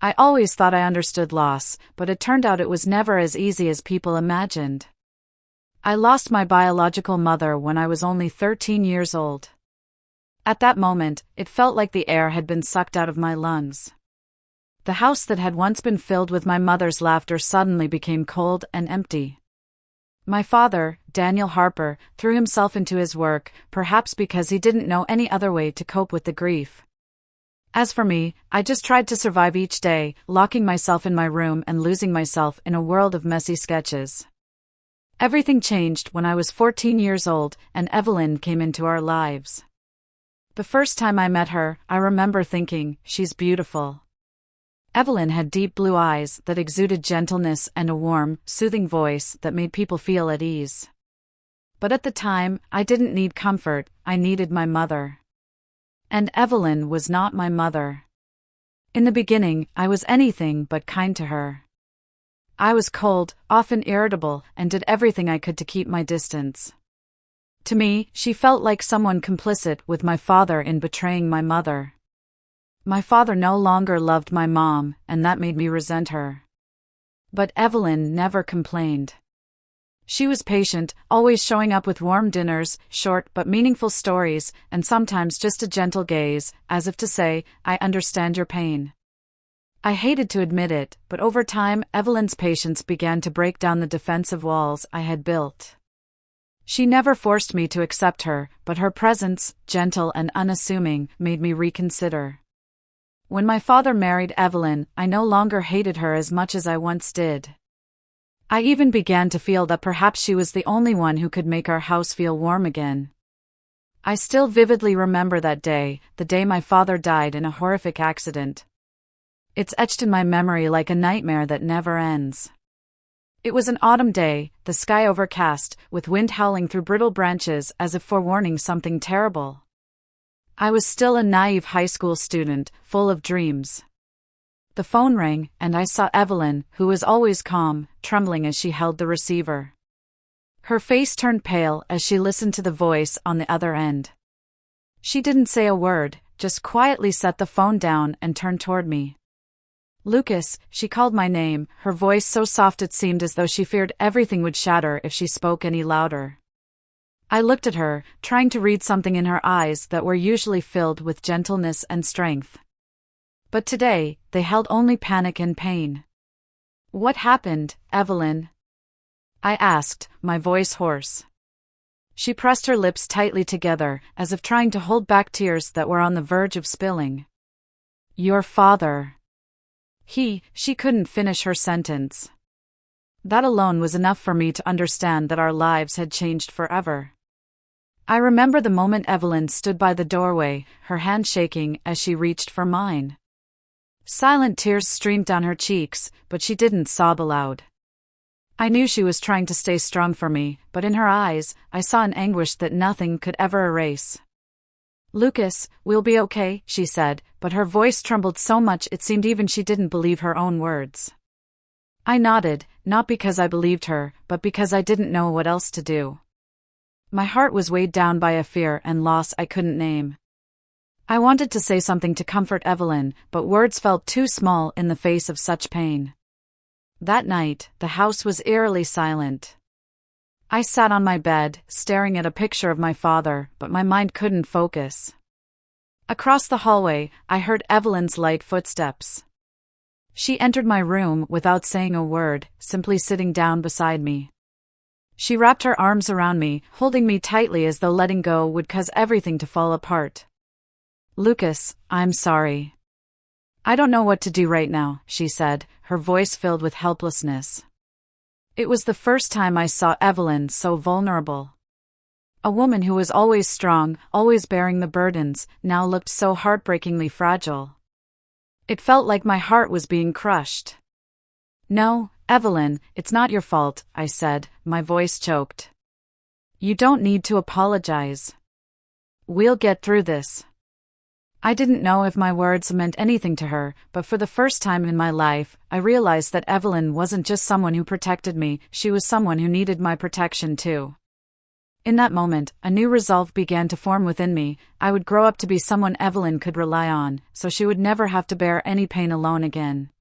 I always thought I understood loss, but it turned out it was never as easy as people imagined. I lost my biological mother when I was only 13 years old. At that moment, it felt like the air had been sucked out of my lungs. The house that had once been filled with my mother's laughter suddenly became cold and empty. My father, Daniel Harper, threw himself into his work, perhaps because he didn't know any other way to cope with the grief. As for me, I just tried to survive each day, locking myself in my room and losing myself in a world of messy sketches. Everything changed when I was 14 years old and Evelyn came into our lives. The first time I met her, I remember thinking, she's beautiful. Evelyn had deep blue eyes that exuded gentleness and a warm, soothing voice that made people feel at ease. But at the time, I didn't need comfort, I needed my mother. And Evelyn was not my mother. In the beginning, I was anything but kind to her. I was cold, often irritable, and did everything I could to keep my distance. To me, she felt like someone complicit with my father in betraying my mother. My father no longer loved my mom, and that made me resent her. But Evelyn never complained. She was patient, always showing up with warm dinners, short but meaningful stories, and sometimes just a gentle gaze, as if to say, I understand your pain. I hated to admit it, but over time, Evelyn's patience began to break down the defensive walls I had built. She never forced me to accept her, but her presence, gentle and unassuming, made me reconsider. When my father married Evelyn, I no longer hated her as much as I once did. I even began to feel that perhaps she was the only one who could make our house feel warm again. I still vividly remember that day, the day my father died in a horrific accident. It's etched in my memory like a nightmare that never ends. It was an autumn day, the sky overcast, with wind howling through brittle branches as if forewarning something terrible. I was still a naive high school student, full of dreams. The phone rang, and I saw Evelyn, who was always calm, trembling as she held the receiver. Her face turned pale as she listened to the voice on the other end. She didn't say a word, just quietly set the phone down and turned toward me. Lucas, she called my name, her voice so soft it seemed as though she feared everything would shatter if she spoke any louder. I looked at her, trying to read something in her eyes that were usually filled with gentleness and strength. But today, they held only panic and pain. What happened, Evelyn? I asked, my voice hoarse. She pressed her lips tightly together, as if trying to hold back tears that were on the verge of spilling. Your father. She couldn't finish her sentence. That alone was enough for me to understand that our lives had changed forever. I remember the moment Evelyn stood by the doorway, her hand shaking as she reached for mine. Silent tears streamed down her cheeks, but she didn't sob aloud. I knew she was trying to stay strong for me, but in her eyes, I saw an anguish that nothing could ever erase. Lucas, we'll be okay, she said, but her voice trembled so much it seemed even she didn't believe her own words. I nodded, not because I believed her, but because I didn't know what else to do. My heart was weighed down by a fear and loss I couldn't name. I wanted to say something to comfort Evelyn, but words felt too small in the face of such pain. That night, the house was eerily silent. I sat on my bed, staring at a picture of my father, but my mind couldn't focus. Across the hallway, I heard Evelyn's light footsteps. She entered my room without saying a word, simply sitting down beside me. She wrapped her arms around me, holding me tightly as though letting go would cause everything to fall apart. Lucas, I'm sorry. I don't know what to do right now, she said, her voice filled with helplessness. It was the first time I saw Evelyn so vulnerable. A woman who was always strong, always bearing the burdens, now looked so heartbreakingly fragile. It felt like my heart was being crushed. No, Evelyn, it's not your fault, I said, my voice choked. You don't need to apologize. We'll get through this. I didn't know if my words meant anything to her, but for the first time in my life, I realized that Evelyn wasn't just someone who protected me, she was someone who needed my protection too. In that moment, a new resolve began to form within me. I would grow up to be someone Evelyn could rely on, so she would never have to bear any pain alone again.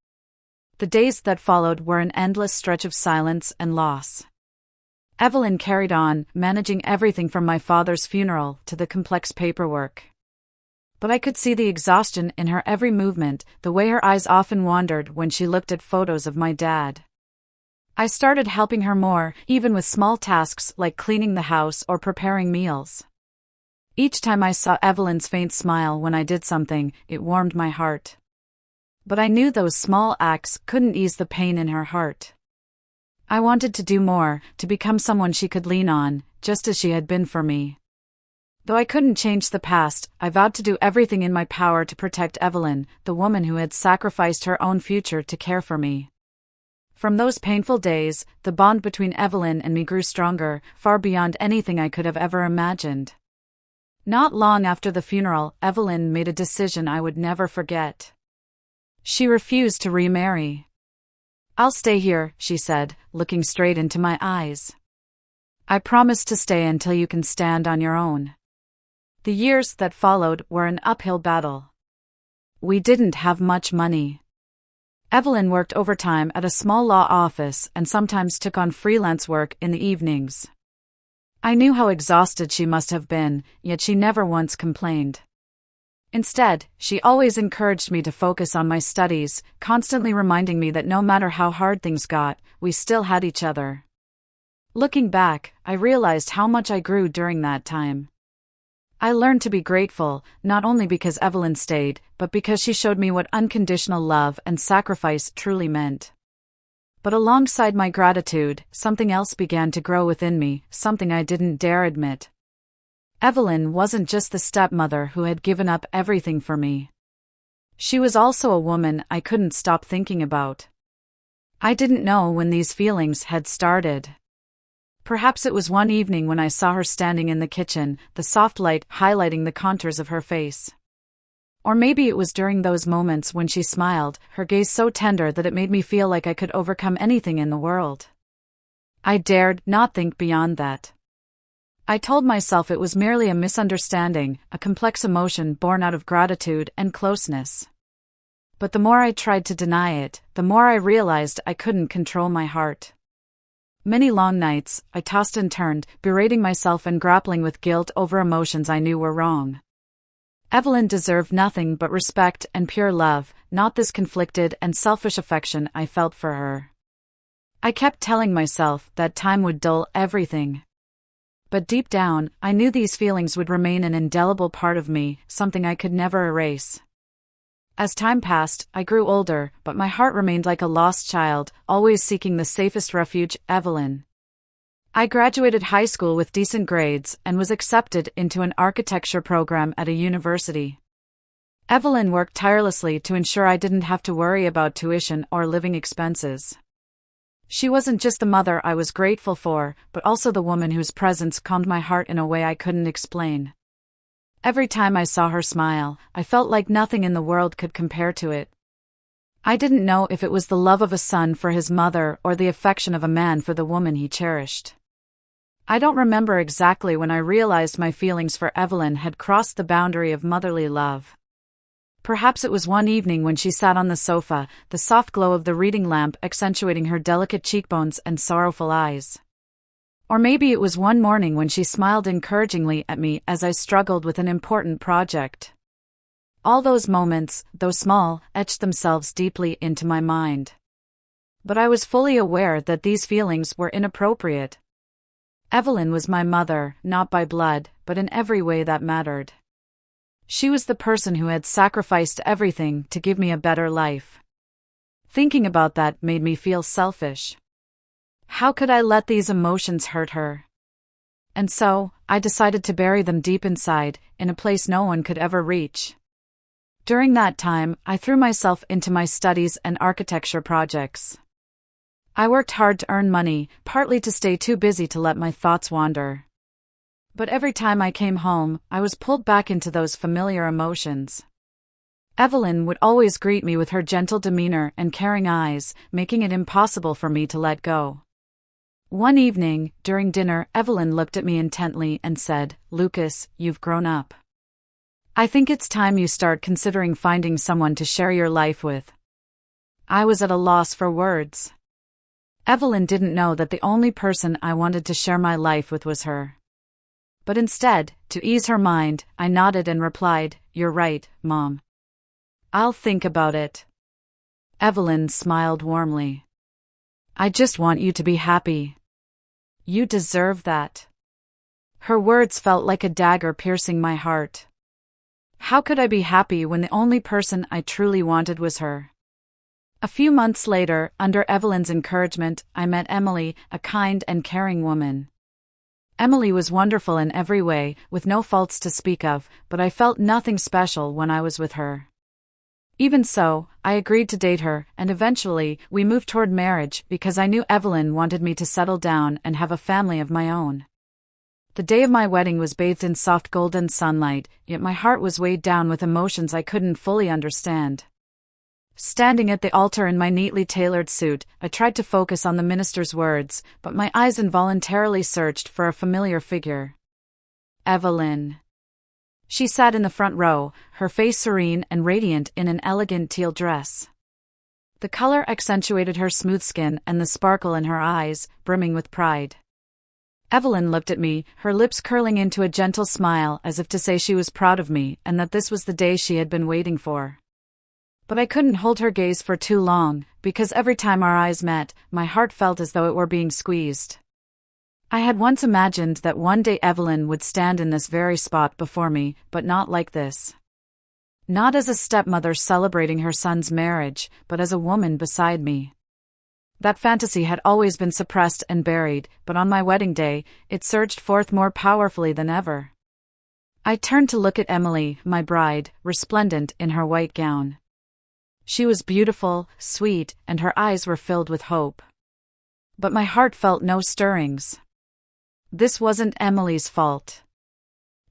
The days that followed were an endless stretch of silence and loss. Evelyn carried on, managing everything from my father's funeral to the complex paperwork. But I could see the exhaustion in her every movement, the way her eyes often wandered when she looked at photos of my dad. I started helping her more, even with small tasks like cleaning the house or preparing meals. Each time I saw Evelyn's faint smile when I did something, it warmed my heart. But I knew those small acts couldn't ease the pain in her heart. I wanted to do more, to become someone she could lean on, just as she had been for me. Though I couldn't change the past, I vowed to do everything in my power to protect Evelyn, the woman who had sacrificed her own future to care for me. From those painful days, the bond between Evelyn and me grew stronger, far beyond anything I could have ever imagined. Not long after the funeral, Evelyn made a decision I would never forget. She refused to remarry. "I'll stay here," she said, looking straight into my eyes. "I promise to stay until you can stand on your own." The years that followed were an uphill battle. We didn't have much money. Evelyn worked overtime at a small law office and sometimes took on freelance work in the evenings. I knew how exhausted she must have been, yet she never once complained. Instead, she always encouraged me to focus on my studies, constantly reminding me that no matter how hard things got, we still had each other. Looking back, I realized how much I grew during that time. I learned to be grateful, not only because Evelyn stayed, but because she showed me what unconditional love and sacrifice truly meant. But alongside my gratitude, something else began to grow within me, something I didn't dare admit. Evelyn wasn't just the stepmother who had given up everything for me. She was also a woman I couldn't stop thinking about. I didn't know when these feelings had started. Perhaps it was one evening when I saw her standing in the kitchen, the soft light highlighting the contours of her face. Or maybe it was during those moments when she smiled, her gaze so tender that it made me feel like I could overcome anything in the world. I dared not think beyond that. I told myself it was merely a misunderstanding, a complex emotion born out of gratitude and closeness. But the more I tried to deny it, the more I realized I couldn't control my heart. Many long nights, I tossed and turned, berating myself and grappling with guilt over emotions I knew were wrong. Evelyn deserved nothing but respect and pure love, not this conflicted and selfish affection I felt for her. I kept telling myself that time would dull everything. But deep down, I knew these feelings would remain an indelible part of me, something I could never erase. As time passed, I grew older, but my heart remained like a lost child, always seeking the safest refuge, Evelyn. I graduated high school with decent grades and was accepted into an architecture program at a university. Evelyn worked tirelessly to ensure I didn't have to worry about tuition or living expenses. She wasn't just the mother I was grateful for, but also the woman whose presence calmed my heart in a way I couldn't explain. Every time I saw her smile, I felt like nothing in the world could compare to it. I didn't know if it was the love of a son for his mother or the affection of a man for the woman he cherished. I don't remember exactly when I realized my feelings for Evelyn had crossed the boundary of motherly love. Perhaps it was one evening when she sat on the sofa, the soft glow of the reading lamp accentuating her delicate cheekbones and sorrowful eyes. Or maybe it was one morning when she smiled encouragingly at me as I struggled with an important project. All those moments, though small, etched themselves deeply into my mind. But I was fully aware that these feelings were inappropriate. Evelyn was my mother, not by blood, but in every way that mattered. She was the person who had sacrificed everything to give me a better life. Thinking about that made me feel selfish. How could I let these emotions hurt her? And so, I decided to bury them deep inside, in a place no one could ever reach. During that time, I threw myself into my studies and architecture projects. I worked hard to earn money, partly to stay too busy to let my thoughts wander. But every time I came home, I was pulled back into those familiar emotions. Evelyn would always greet me with her gentle demeanor and caring eyes, making it impossible for me to let go. One evening, during dinner, Evelyn looked at me intently and said, "Lucas, you've grown up. I think it's time you start considering finding someone to share your life with." I was at a loss for words. Evelyn didn't know that the only person I wanted to share my life with was her. But instead, to ease her mind, I nodded and replied, "You're right, Mom. I'll think about it." Evelyn smiled warmly. "I just want you to be happy. You deserve that." Her words felt like a dagger piercing my heart. How could I be happy when the only person I truly wanted was her? A few months later, under Evelyn's encouragement, I met Emily, a kind and caring woman. Emily was wonderful in every way, with no faults to speak of, but I felt nothing special when I was with her. Even so, I agreed to date her, and eventually, we moved toward marriage because I knew Evelyn wanted me to settle down and have a family of my own. The day of my wedding was bathed in soft golden sunlight, yet my heart was weighed down with emotions I couldn't fully understand. Standing at the altar in my neatly tailored suit, I tried to focus on the minister's words, but my eyes involuntarily searched for a familiar figure. Evelyn. She sat in the front row, her face serene and radiant in an elegant teal dress. The color accentuated her smooth skin and the sparkle in her eyes, brimming with pride. Evelyn looked at me, her lips curling into a gentle smile as if to say she was proud of me and that this was the day she had been waiting for. But I couldn't hold her gaze for too long, because every time our eyes met, my heart felt as though it were being squeezed. I had once imagined that one day Evelyn would stand in this very spot before me, but not like this. Not as a stepmother celebrating her son's marriage, but as a woman beside me. That fantasy had always been suppressed and buried, but on my wedding day, it surged forth more powerfully than ever. I turned to look at Emily, my bride, resplendent in her white gown. She was beautiful, sweet, and her eyes were filled with hope. But my heart felt no stirrings. This wasn't Emily's fault.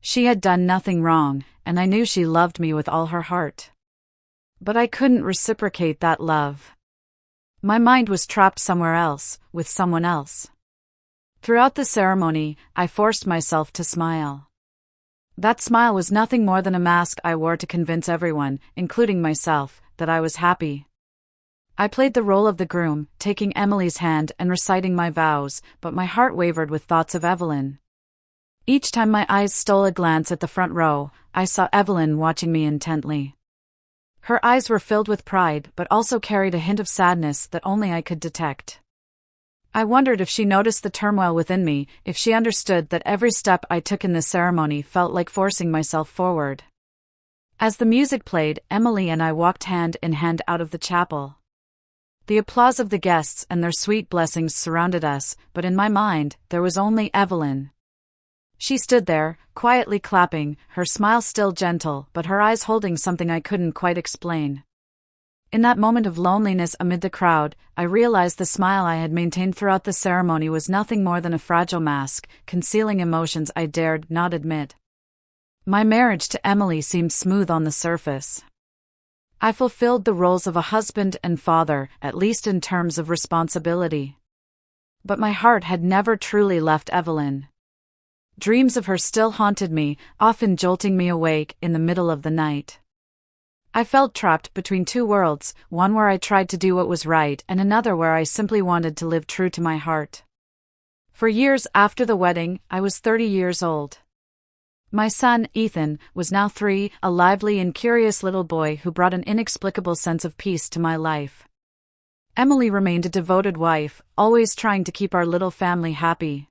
She had done nothing wrong, and I knew she loved me with all her heart. But I couldn't reciprocate that love. My mind was trapped somewhere else, with someone else. Throughout the ceremony, I forced myself to smile. That smile was nothing more than a mask I wore to convince everyone, including myself, that I was happy. I played the role of the groom, taking Emily's hand and reciting my vows, but my heart wavered with thoughts of Evelyn. Each time my eyes stole a glance at the front row, I saw Evelyn watching me intently. Her eyes were filled with pride, but also carried a hint of sadness that only I could detect. I wondered if she noticed the turmoil within me, if she understood that every step I took in this ceremony felt like forcing myself forward. As the music played, Emily and I walked hand in hand out of the chapel. The applause of the guests and their sweet blessings surrounded us, but in my mind, there was only Evelyn. She stood there, quietly clapping, her smile still gentle, but her eyes holding something I couldn't quite explain. In that moment of loneliness amid the crowd, I realized the smile I had maintained throughout the ceremony was nothing more than a fragile mask, concealing emotions I dared not admit. My marriage to Emily seemed smooth on the surface. I fulfilled the roles of a husband and father, at least in terms of responsibility. But my heart had never truly left Evelyn. Dreams of her still haunted me, often jolting me awake in the middle of the night. I felt trapped between two worlds, one where I tried to do what was right and another where I simply wanted to live true to my heart. For years after the wedding, I was 30 years old. My son, Ethan, was now 3, a lively and curious little boy who brought an inexplicable sense of peace to my life. Emily remained a devoted wife, always trying to keep our little family happy.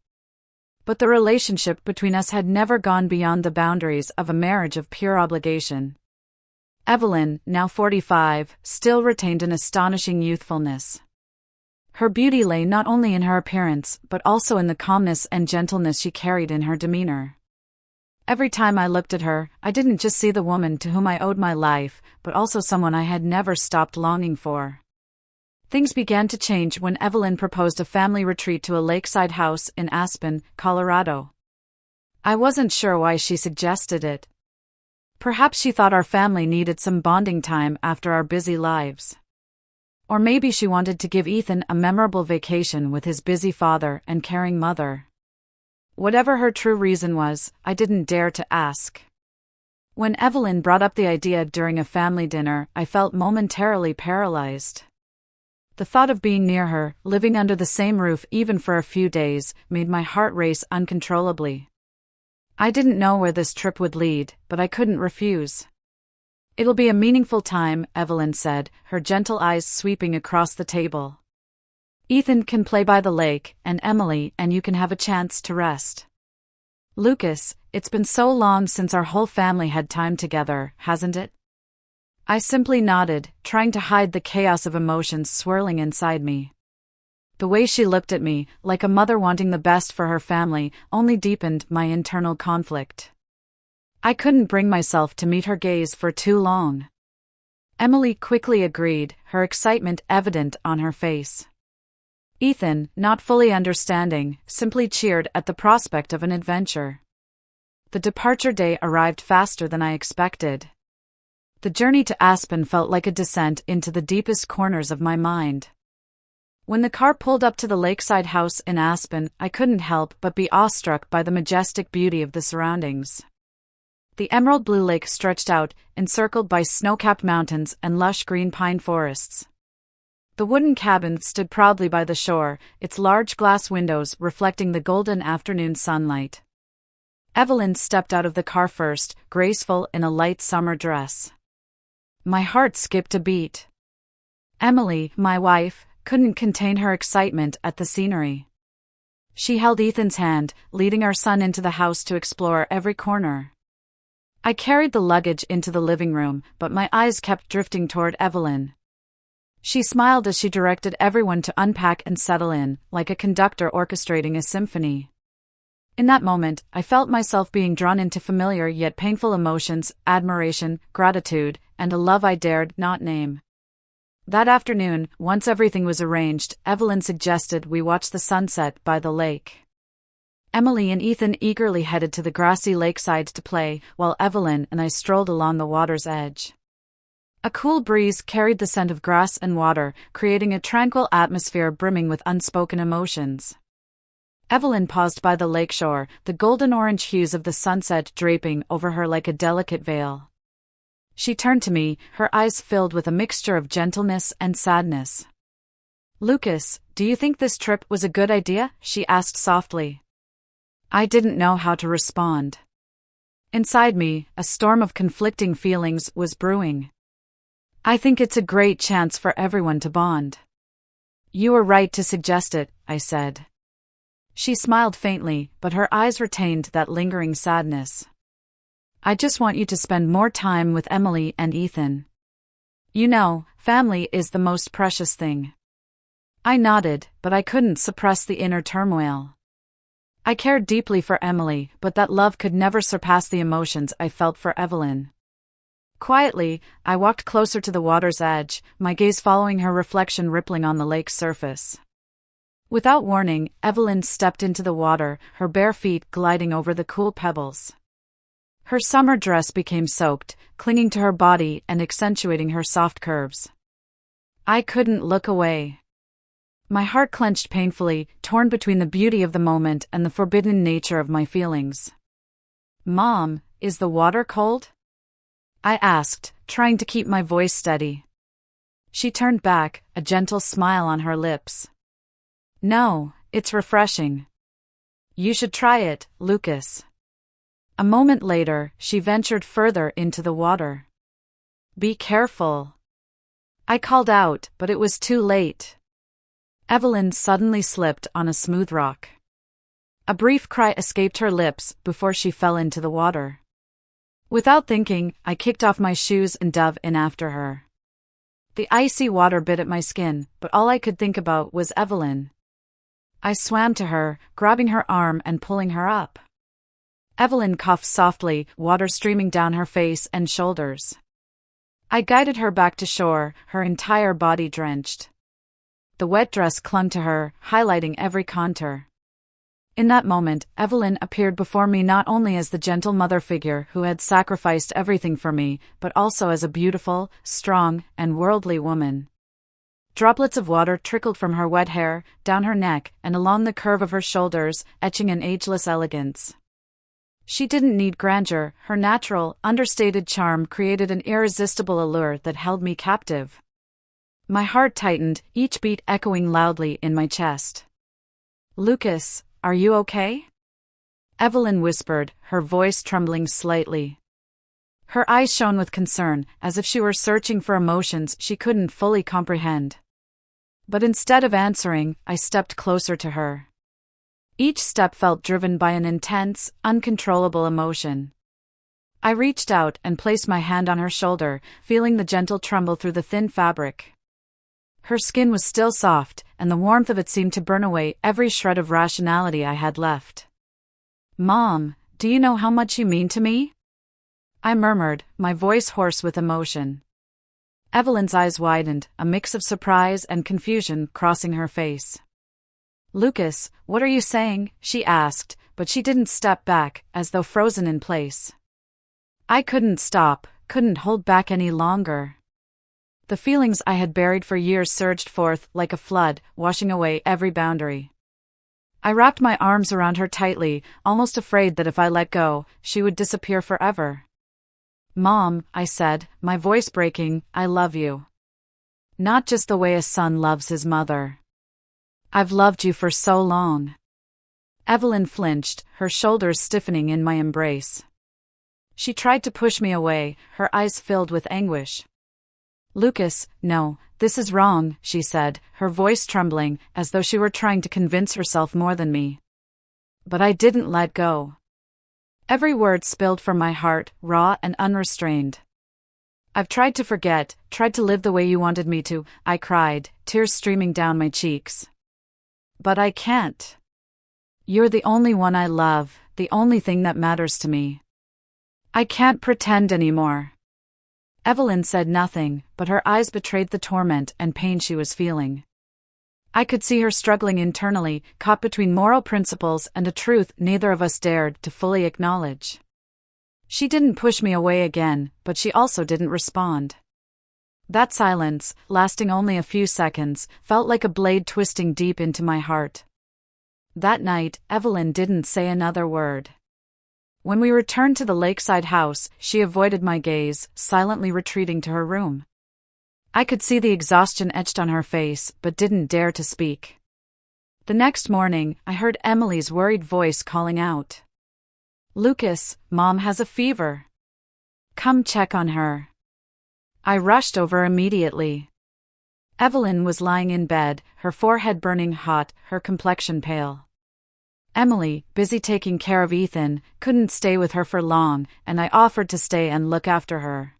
But the relationship between us had never gone beyond the boundaries of a marriage of pure obligation. Evelyn, now 45, still retained an astonishing youthfulness. Her beauty lay not only in her appearance, but also in the calmness and gentleness she carried in her demeanor. Every time I looked at her, I didn't just see the woman to whom I owed my life, but also someone I had never stopped longing for. Things began to change when Evelyn proposed a family retreat to a lakeside house in Aspen, Colorado. I wasn't sure why she suggested it. Perhaps she thought our family needed some bonding time after our busy lives. Or maybe she wanted to give Ethan a memorable vacation with his busy father and caring mother. Whatever her true reason was, I didn't dare to ask. When Evelyn brought up the idea during a family dinner, I felt momentarily paralyzed. The thought of being near her, living under the same roof even for a few days, made my heart race uncontrollably. I didn't know where this trip would lead, but I couldn't refuse. "It'll be a meaningful time," Evelyn said, her gentle eyes sweeping across the table. "Ethan can play by the lake, and Emily and you can have a chance to rest. Lucas, it's been so long since our whole family had time together, hasn't it?" I simply nodded, trying to hide the chaos of emotions swirling inside me. The way she looked at me, like a mother wanting the best for her family, only deepened my internal conflict. I couldn't bring myself to meet her gaze for too long. Emily quickly agreed, her excitement evident on her face. Ethan, not fully understanding, simply cheered at the prospect of an adventure. The departure day arrived faster than I expected. The journey to Aspen felt like a descent into the deepest corners of my mind. When the car pulled up to the lakeside house in Aspen, I couldn't help but be awestruck by the majestic beauty of the surroundings. The emerald blue lake stretched out, encircled by snow-capped mountains and lush green pine forests. The wooden cabin stood proudly by the shore, its large glass windows reflecting the golden afternoon sunlight. Evelyn stepped out of the car first, graceful in a light summer dress. My heart skipped a beat. Emily, my wife, couldn't contain her excitement at the scenery. She held Ethan's hand, leading our son into the house to explore every corner. I carried the luggage into the living room, but my eyes kept drifting toward Evelyn. She smiled as she directed everyone to unpack and settle in, like a conductor orchestrating a symphony. In that moment, I felt myself being drawn into familiar yet painful emotions, admiration, gratitude, and a love I dared not name. That afternoon, once everything was arranged, Evelyn suggested we watch the sunset by the lake. Emily and Ethan eagerly headed to the grassy lakeside to play, while Evelyn and I strolled along the water's edge. A cool breeze carried the scent of grass and water, creating a tranquil atmosphere brimming with unspoken emotions. Evelyn paused by the lakeshore, the golden-orange hues of the sunset draping over her like a delicate veil. She turned to me, her eyes filled with a mixture of gentleness and sadness. "Lucas, do you think this trip was a good idea?" she asked softly. I didn't know how to respond. Inside me, a storm of conflicting feelings was brewing. "I think it's a great chance for everyone to bond." "You were right to suggest it," I said. She smiled faintly, but her eyes retained that lingering sadness. "I just want you to spend more time with Emily and Ethan. You know, family is the most precious thing." I nodded, but I couldn't suppress the inner turmoil. I cared deeply for Emily, but that love could never surpass the emotions I felt for Evelyn. Quietly, I walked closer to the water's edge, my gaze following her reflection rippling on the lake's surface. Without warning, Evelyn stepped into the water, her bare feet gliding over the cool pebbles. Her summer dress became soaked, clinging to her body and accentuating her soft curves. I couldn't look away. My heart clenched painfully, torn between the beauty of the moment and the forbidden nature of my feelings. "Mom, is the water cold?" I asked, trying to keep my voice steady. She turned back, a gentle smile on her lips. "No, it's refreshing. You should try it, Lucas." A moment later, she ventured further into the water. "Be careful." I called out, but it was too late. Evelyn suddenly slipped on a smooth rock. A brief cry escaped her lips before she fell into the water. Without thinking, I kicked off my shoes and dove in after her. The icy water bit at my skin, but all I could think about was Evelyn. I swam to her, grabbing her arm and pulling her up. Evelyn coughed softly, water streaming down her face and shoulders. I guided her back to shore, her entire body drenched. The wet dress clung to her, highlighting every contour. In that moment, Evelyn appeared before me not only as the gentle mother figure who had sacrificed everything for me, but also as a beautiful, strong, and worldly woman. Droplets of water trickled from her wet hair, down her neck, and along the curve of her shoulders, etching an ageless elegance. She didn't need grandeur, her natural, understated charm created an irresistible allure that held me captive. My heart tightened, each beat echoing loudly in my chest. "Lucas, are you okay?" Evelyn whispered, her voice trembling slightly. Her eyes shone with concern, as if she were searching for emotions she couldn't fully comprehend. But instead of answering, I stepped closer to her. Each step felt driven by an intense, uncontrollable emotion. I reached out and placed my hand on her shoulder, feeling the gentle tremble through the thin fabric. Her skin was still soft, and the warmth of it seemed to burn away every shred of rationality I had left. "Mom, do you know how much you mean to me?" I murmured, my voice hoarse with emotion. Evelyn's eyes widened, a mix of surprise and confusion crossing her face. "Lucas, what are you saying?" she asked, but she didn't step back, as though frozen in place. I couldn't stop, couldn't hold back any longer. The feelings I had buried for years surged forth like a flood, washing away every boundary. I wrapped my arms around her tightly, almost afraid that if I let go, she would disappear forever. "Mom," I said, my voice breaking, "I love you. Not just the way a son loves his mother. I've loved you for so long." Evelyn flinched, her shoulders stiffening in my embrace. She tried to push me away, her eyes filled with anguish. "Lucas, no, this is wrong," she said, her voice trembling, as though she were trying to convince herself more than me. But I didn't let go. Every word spilled from my heart, raw and unrestrained. "I've tried to forget, tried to live the way you wanted me to," I cried, tears streaming down my cheeks. "But I can't. You're the only one I love, the only thing that matters to me. I can't pretend anymore." Evelyn said nothing, but her eyes betrayed the torment and pain she was feeling. I could see her struggling internally, caught between moral principles and a truth neither of us dared to fully acknowledge. She didn't push me away again, but she also didn't respond. That silence, lasting only a few seconds, felt like a blade twisting deep into my heart. That night, Evelyn didn't say another word. When we returned to the lakeside house, she avoided my gaze, silently retreating to her room. I could see the exhaustion etched on her face, but didn't dare to speak. The next morning, I heard Emily's worried voice calling out, "Lucas, Mom has a fever. Come check on her." I rushed over immediately. Evelyn was lying in bed, her forehead burning hot, her complexion pale. Emily, busy taking care of Ethan, couldn't stay with her for long, and I offered to stay and look after her.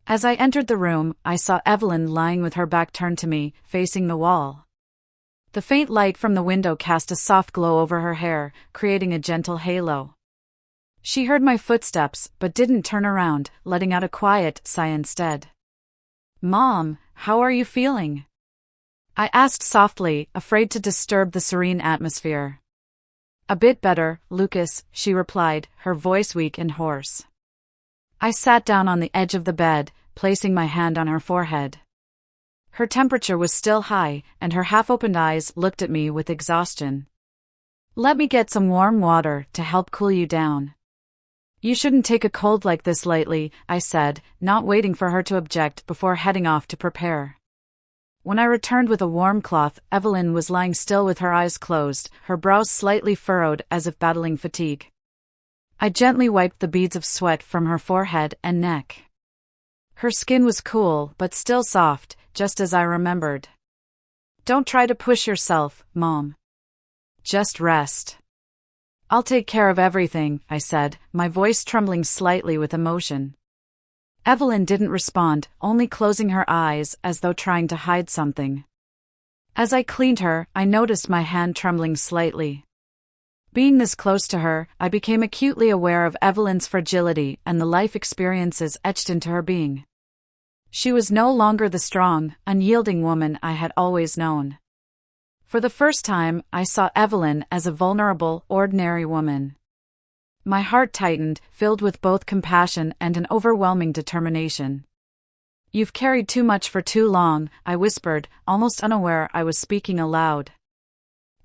As I entered the room, I saw Evelyn lying with her back turned to me, facing the wall. The faint light from the window cast a soft glow over her hair, creating a gentle halo. She heard my footsteps, but didn't turn around, letting out a quiet sigh instead. "Mom, how are you feeling?" I asked softly, afraid to disturb the serene atmosphere. "A bit better, Lucas," she replied, her voice weak and hoarse. I sat down on the edge of the bed, placing my hand on her forehead. Her temperature was still high, and her half-opened eyes looked at me with exhaustion. "Let me get some warm water to help cool you down." "You shouldn't take a cold like this lightly," I said, not waiting for her to object before heading off to prepare. When I returned with a warm cloth, Evelyn was lying still with her eyes closed, her brows slightly furrowed as if battling fatigue. I gently wiped the beads of sweat from her forehead and neck. Her skin was cool, but still soft, just as I remembered. "Don't try to push yourself, Mom. Just rest." "I'll take care of everything," I said, my voice trembling slightly with emotion. Evelyn didn't respond, only closing her eyes as though trying to hide something. As I cleaned her, I noticed my hand trembling slightly. Being this close to her, I became acutely aware of Evelyn's fragility and the life experiences etched into her being. She was no longer the strong, unyielding woman I had always known. For the first time, I saw Evelyn as a vulnerable, ordinary woman. My heart tightened, filled with both compassion and an overwhelming determination. "You've carried too much for too long," I whispered, almost unaware I was speaking aloud.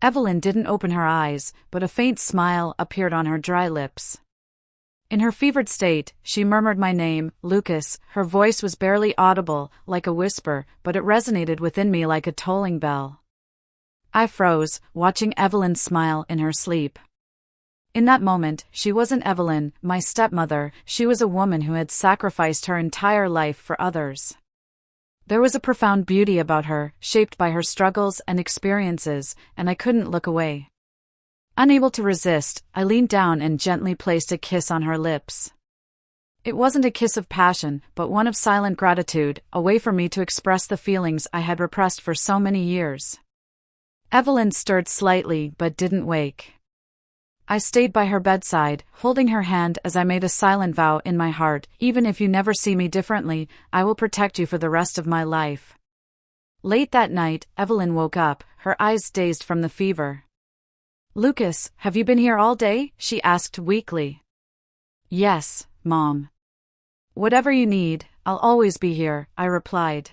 Evelyn didn't open her eyes, but a faint smile appeared on her dry lips. In her fevered state, she murmured my name, Lucas. Her voice was barely audible, like a whisper, but it resonated within me like a tolling bell. I froze, watching Evelyn smile in her sleep. In that moment, she wasn't Evelyn, my stepmother, she was a woman who had sacrificed her entire life for others. There was a profound beauty about her, shaped by her struggles and experiences, and I couldn't look away. Unable to resist, I leaned down and gently placed a kiss on her lips. It wasn't a kiss of passion, but one of silent gratitude, a way for me to express the feelings I had repressed for so many years. Evelyn stirred slightly but didn't wake. I stayed by her bedside, holding her hand as I made a silent vow in my heart, even if you never see me differently, I will protect you for the rest of my life. Late that night, Evelyn woke up, her eyes dazed from the fever. Lucas, have you been here all day? She asked weakly. Yes, Mom. Whatever you need, I'll always be here, I replied.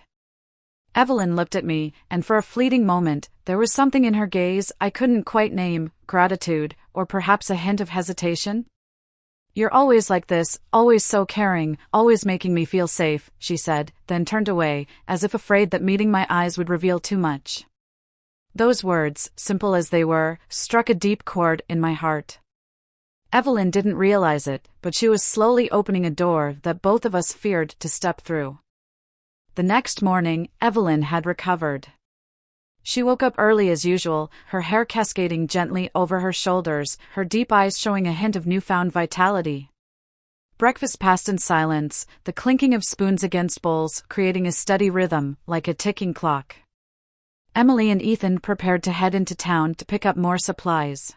Evelyn looked at me, and for a fleeting moment, there was something in her gaze I couldn't quite name, gratitude, or perhaps a hint of hesitation. You're always like this, always so caring, always making me feel safe, she said, then turned away, as if afraid that meeting my eyes would reveal too much. Those words, simple as they were, struck a deep chord in my heart. Evelyn didn't realize it, but she was slowly opening a door that both of us feared to step through. The next morning, Evelyn had recovered. She woke up early as usual, her hair cascading gently over her shoulders, her deep eyes showing a hint of newfound vitality. Breakfast passed in silence, the clinking of spoons against bowls creating a steady rhythm, like a ticking clock. Emily and Ethan prepared to head into town to pick up more supplies.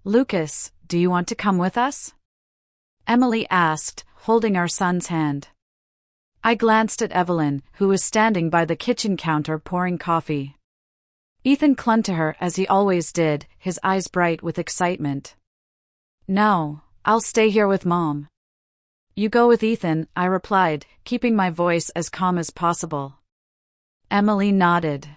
Lucas, do you want to come with us? Emily asked, holding our son's hand. I glanced at Evelyn, who was standing by the kitchen counter pouring coffee. Ethan clung to her as he always did, his eyes bright with excitement. No, I'll stay here with Mom. You go with Ethan, I replied, keeping my voice as calm as possible. Emily nodded.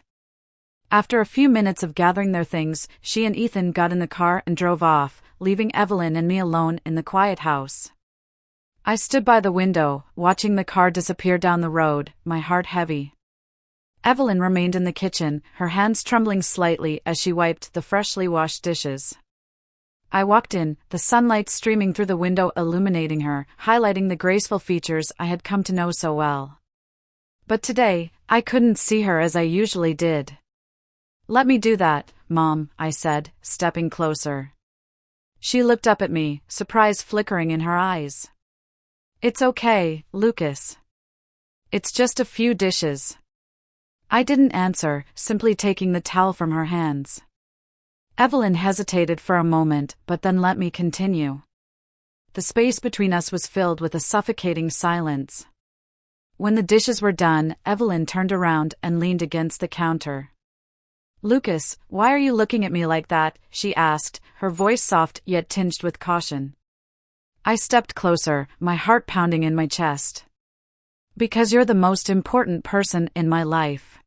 After a few minutes of gathering their things, she and Ethan got in the car and drove off, leaving Evelyn and me alone in the quiet house. I stood by the window, watching the car disappear down the road, my heart heavy. Evelyn remained in the kitchen, her hands trembling slightly as she wiped the freshly washed dishes. I walked in, the sunlight streaming through the window illuminating her, highlighting the graceful features I had come to know so well. But today, I couldn't see her as I usually did. Let me do that, Mom, I said, stepping closer. She looked up at me, surprise flickering in her eyes. It's okay, Lucas. It's just a few dishes. I didn't answer, simply taking the towel from her hands. Evelyn hesitated for a moment, but then let me continue. The space between us was filled with a suffocating silence. When the dishes were done, Evelyn turned around and leaned against the counter. Lucas, why are you looking at me like that? She asked, her voice soft yet tinged with caution. I stepped closer, my heart pounding in my chest. Because you're the most important person in my life.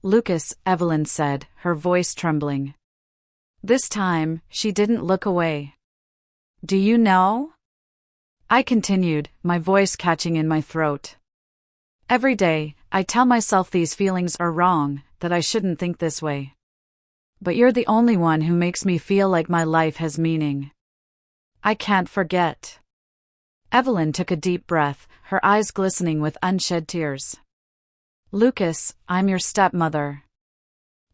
Lucas, Evelyn said, her voice trembling. This time, she didn't look away. Do you know? I continued, my voice catching in my throat. Every day, I tell myself these feelings are wrong, that I shouldn't think this way. But you're the only one who makes me feel like my life has meaning. I can't forget. Evelyn took a deep breath, her eyes glistening with unshed tears. Lucas, I'm your stepmother.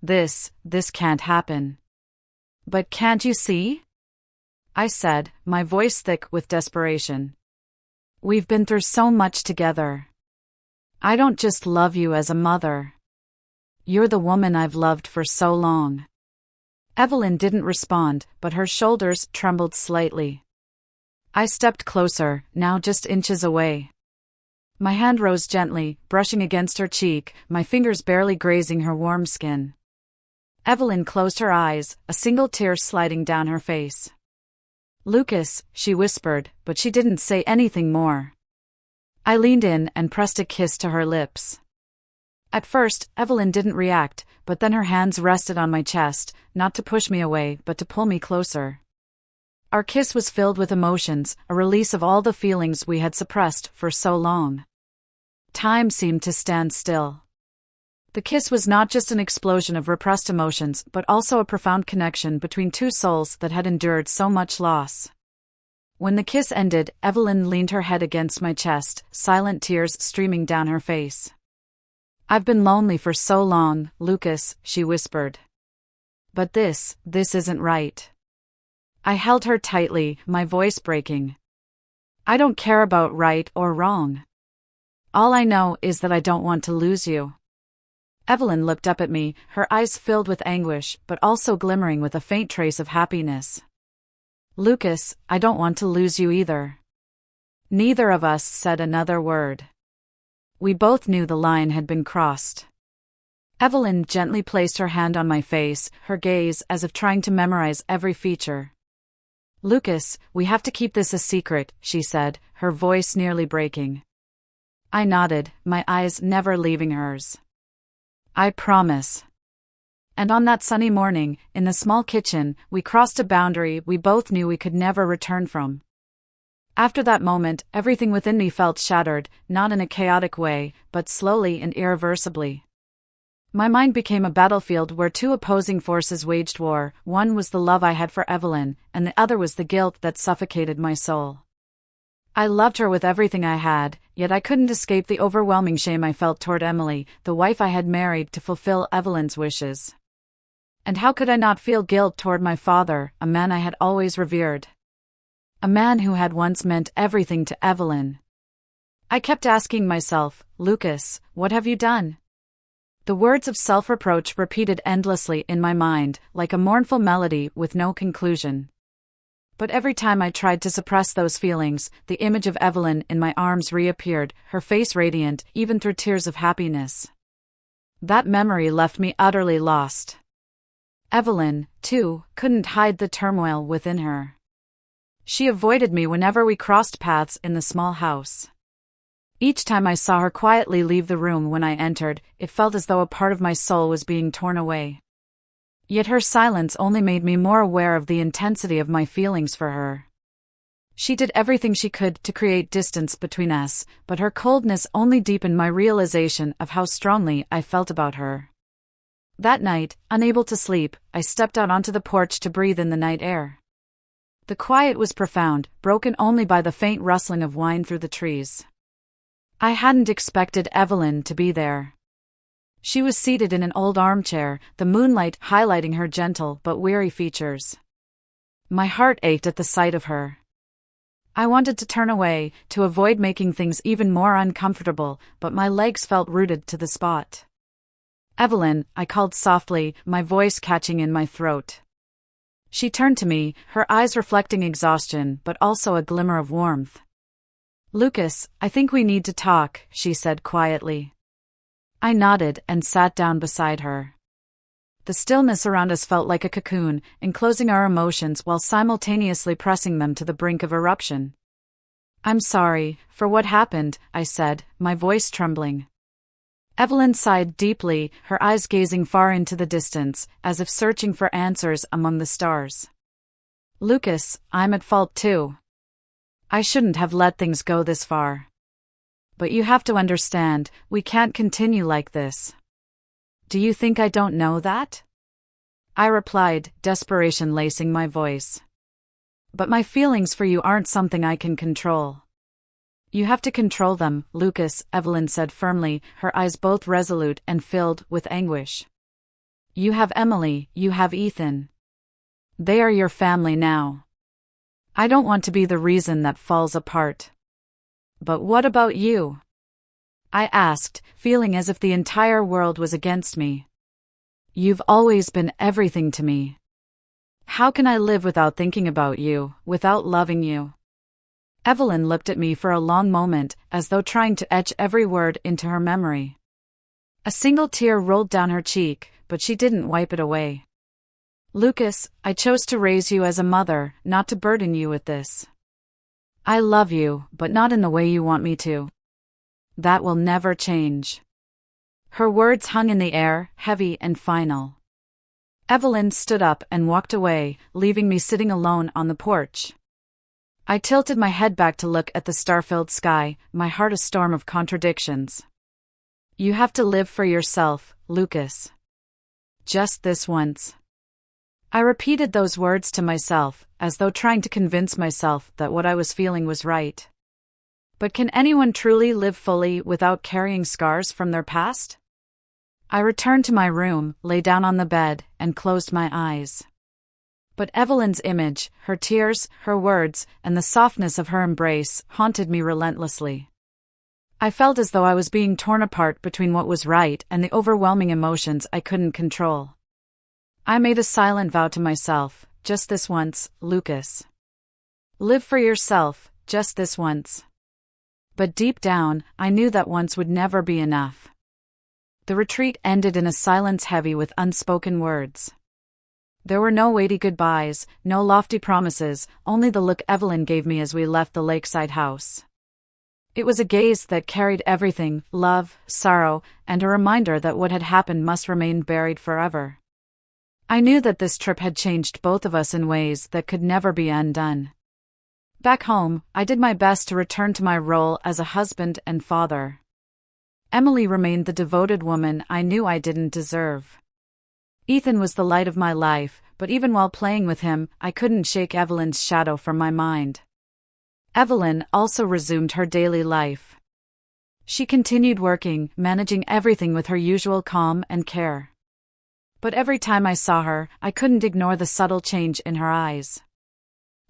This can't happen. But can't you see? I said, my voice thick with desperation. We've been through so much together. I don't just love you as a mother. You're the woman I've loved for so long. Evelyn didn't respond, but her shoulders trembled slightly. I stepped closer, now just inches away. My hand rose gently, brushing against her cheek, my fingers barely grazing her warm skin. Evelyn closed her eyes, a single tear sliding down her face. Lucas, she whispered, but she didn't say anything more. I leaned in and pressed a kiss to her lips. At first, Evelyn didn't react, but then her hands rested on my chest, not to push me away but to pull me closer. Our kiss was filled with emotions, a release of all the feelings we had suppressed for so long. Time seemed to stand still. The kiss was not just an explosion of repressed emotions but also a profound connection between two souls that had endured so much loss. When the kiss ended, Evelyn leaned her head against my chest, silent tears streaming down her face. "I've been lonely for so long, Lucas," she whispered. "But this isn't right." I held her tightly, my voice breaking. "I don't care about right or wrong. All I know is that I don't want to lose you." Evelyn looked up at me, her eyes filled with anguish, but also glimmering with a faint trace of happiness. "Lucas, I don't want to lose you either." Neither of us said another word. We both knew the line had been crossed. Evelyn gently placed her hand on my face, her gaze as if trying to memorize every feature. "Lucas, we have to keep this a secret," she said, her voice nearly breaking. I nodded, my eyes never leaving hers. "I promise." And on that sunny morning, in the small kitchen, we crossed a boundary we both knew we could never return from. After that moment, everything within me felt shattered, not in a chaotic way, but slowly and irreversibly. My mind became a battlefield where two opposing forces waged war. One was the love I had for Evelyn, and the other was the guilt that suffocated my soul. I loved her with everything I had, yet I couldn't escape the overwhelming shame I felt toward Emily, the wife I had married to fulfill Evelyn's wishes. And how could I not feel guilt toward my father, a man I had always revered? A man who had once meant everything to Evelyn. I kept asking myself, "Lucas, what have you done?" The words of self-reproach repeated endlessly in my mind, like a mournful melody with no conclusion. But every time I tried to suppress those feelings, the image of Evelyn in my arms reappeared, her face radiant, even through tears of happiness. That memory left me utterly lost. Evelyn, too, couldn't hide the turmoil within her. She avoided me whenever we crossed paths in the small house. Each time I saw her quietly leave the room when I entered, it felt as though a part of my soul was being torn away. Yet her silence only made me more aware of the intensity of my feelings for her. She did everything she could to create distance between us, but her coldness only deepened my realization of how strongly I felt about her. That night, unable to sleep, I stepped out onto the porch to breathe in the night air. The quiet was profound, broken only by the faint rustling of wine through the trees. I hadn't expected Evelyn to be there. She was seated in an old armchair, the moonlight highlighting her gentle but weary features. My heart ached at the sight of her. I wanted to turn away, to avoid making things even more uncomfortable, but my legs felt rooted to the spot. "Evelyn," I called softly, my voice catching in my throat. She turned to me, her eyes reflecting exhaustion but also a glimmer of warmth. "Lucas, I think we need to talk," she said quietly. I nodded and sat down beside her. The stillness around us felt like a cocoon, enclosing our emotions while simultaneously pressing them to the brink of eruption. "I'm sorry for what happened," I said, my voice trembling. Evelyn sighed deeply, her eyes gazing far into the distance, as if searching for answers among the stars. "Lucas, I'm at fault too. I shouldn't have let things go this far. But you have to understand, we can't continue like this." "Do you think I don't know that?" I replied, desperation lacing my voice. "But my feelings for you aren't something I can control." "You have to control them, Lucas," Evelyn said firmly, her eyes both resolute and filled with anguish. "You have Emily, you have Ethan. They are your family now. I don't want to be the reason that falls apart." "But what about you?" I asked, feeling as if the entire world was against me. "You've always been everything to me. How can I live without thinking about you, without loving you?" Evelyn looked at me for a long moment, as though trying to etch every word into her memory. A single tear rolled down her cheek, but she didn't wipe it away. "Lucas, I chose to raise you as a mother, not to burden you with this. I love you, but not in the way you want me to. That will never change." Her words hung in the air, heavy and final. Evelyn stood up and walked away, leaving me sitting alone on the porch. I tilted my head back to look at the star-filled sky, my heart a storm of contradictions. You have to live for yourself, Lucas. Just this once. I repeated those words to myself, as though trying to convince myself that what I was feeling was right. But can anyone truly live fully without carrying scars from their past? I returned to my room, lay down on the bed, and closed my eyes. But Evelyn's image, her tears, her words, and the softness of her embrace haunted me relentlessly. I felt as though I was being torn apart between what was right and the overwhelming emotions I couldn't control. I made a silent vow to myself, just this once, Lucas. Live for yourself, just this once. But deep down, I knew that once would never be enough. The retreat ended in a silence heavy with unspoken words. There were no weighty goodbyes, no lofty promises, only the look Evelyn gave me as we left the lakeside house. It was a gaze that carried everything, love, sorrow, and a reminder that what had happened must remain buried forever. I knew that this trip had changed both of us in ways that could never be undone. Back home, I did my best to return to my role as a husband and father. Emily remained the devoted woman I knew I didn't deserve. Ethan was the light of my life, but even while playing with him, I couldn't shake Evelyn's shadow from my mind. Evelyn also resumed her daily life. She continued working, managing everything with her usual calm and care. But every time I saw her, I couldn't ignore the subtle change in her eyes.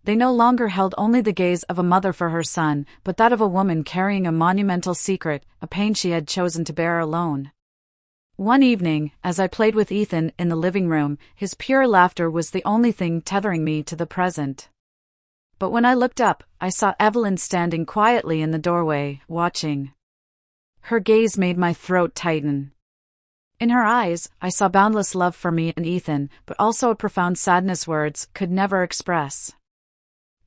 They no longer held only the gaze of a mother for her son, but that of a woman carrying a monumental secret, a pain she had chosen to bear alone. One evening, as I played with Ethan in the living room, his pure laughter was the only thing tethering me to the present. But when I looked up, I saw Evelyn standing quietly in the doorway, watching. Her gaze made my throat tighten. In her eyes, I saw boundless love for me and Ethan, but also a profound sadness words could never express.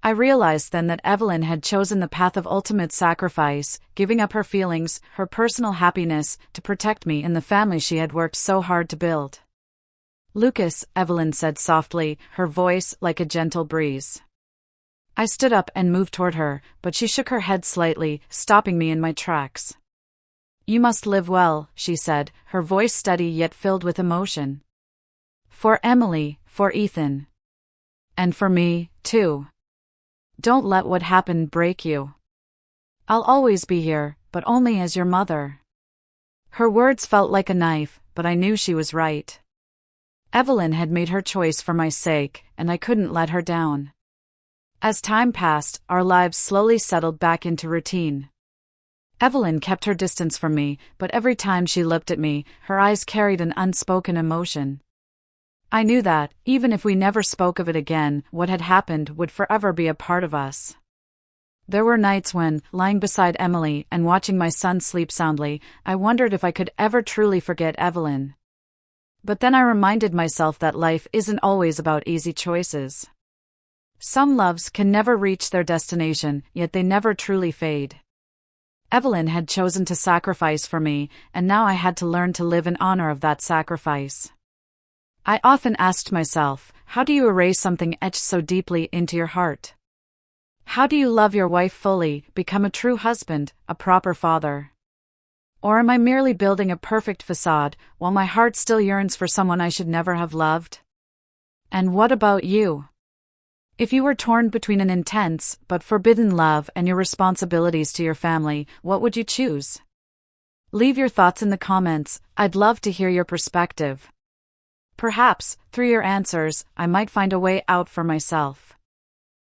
I realized then that Evelyn had chosen the path of ultimate sacrifice, giving up her feelings, her personal happiness, to protect me and the family she had worked so hard to build. Lucas, Evelyn said softly, her voice like a gentle breeze. I stood up and moved toward her, but she shook her head slightly, stopping me in my tracks. You must live well, she said, her voice steady yet filled with emotion. For Emily, for Ethan. And for me, too. Don't let what happened break you. I'll always be here, but only as your mother. Her words felt like a knife, but I knew she was right. Evelyn had made her choice for my sake, and I couldn't let her down. As time passed, our lives slowly settled back into routine. Evelyn kept her distance from me, but every time she looked at me, her eyes carried an unspoken emotion. I knew that, even if we never spoke of it again, what had happened would forever be a part of us. There were nights when, lying beside Emily and watching my son sleep soundly, I wondered if I could ever truly forget Evelyn. But then I reminded myself that life isn't always about easy choices. Some loves can never reach their destination, yet they never truly fade. Evelyn had chosen to sacrifice for me, and now I had to learn to live in honor of that sacrifice. I often asked myself, how do you erase something etched so deeply into your heart? How do you love your wife fully, become a true husband, a proper father? Or am I merely building a perfect facade, while my heart still yearns for someone I should never have loved? And what about you? If you were torn between an intense, but forbidden love and your responsibilities to your family, what would you choose? Leave your thoughts in the comments, I'd love to hear your perspective. Perhaps, through your answers, I might find a way out for myself.